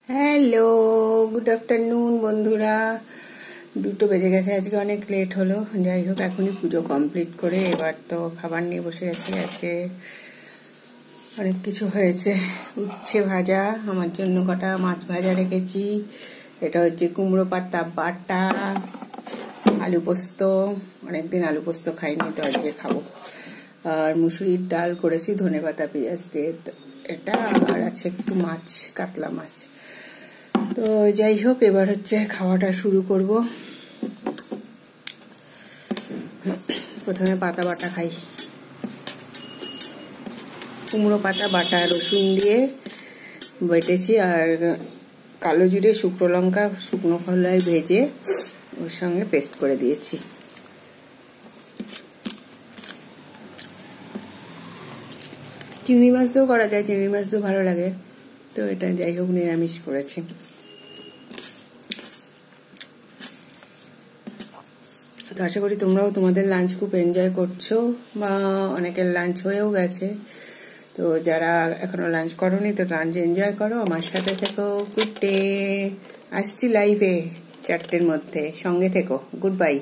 Hello, good afternoon বন্ধুরা। 2টো বেজে গেছে, আজকে অনেক লেট হলো। যাই হোক, এখনই পুজো কমপ্লিট করে এবার তো খাবার নিয়ে বসে গেছি। আজকে অনেক কিছু হয়েছে। উচ্ছে ভাজা, আমার জন্য কটা মাছ ভাজা রেখেছি। এটা হচ্ছে কুমড়ো পাতা বাটা, আলু পোস্ত, অনেকদিন আলু পোস্ত খাইনি, তো আজকে খাবো। আর মুসুরির ডাল করেছি ধনেপাতা পেঁয়াজ দিয়ে, এটা। আর আছে একটু মাছ, কাতলা মাছ। তো যাই হোক, এবার হচ্ছে খাওয়াটা শুরু করব। প্রথমে পাতা বাটা খাই। কুমড়ো পাতা বাটা রসুন দিয়ে বেটেছি, আর কালো জিরে, শুকনো লঙ্কা, শুকনো খোলায় ভেজে ওর সঙ্গে পেস্ট করে দিয়েছি। চিংড়ি মাছ দিয়েও করা যায়, চিংড়ি মাছ দিয়েও ভালো লাগে। তো এটা যাই হোক নিরামিষ করেছি। তো আশা করি তোমরাও তোমাদের লাঞ্চ খুব এনজয় করছো, বা অনেকের লাঞ্চ হয়েও গেছে। তো যারা এখনো লাঞ্চ করোনি, তো লাঞ্চ এনজয় করো, আমার সাথে থেকো। গুড ডে, আসছি লাইভে 4টের মধ্যে, সঙ্গে থেকো। Good bye.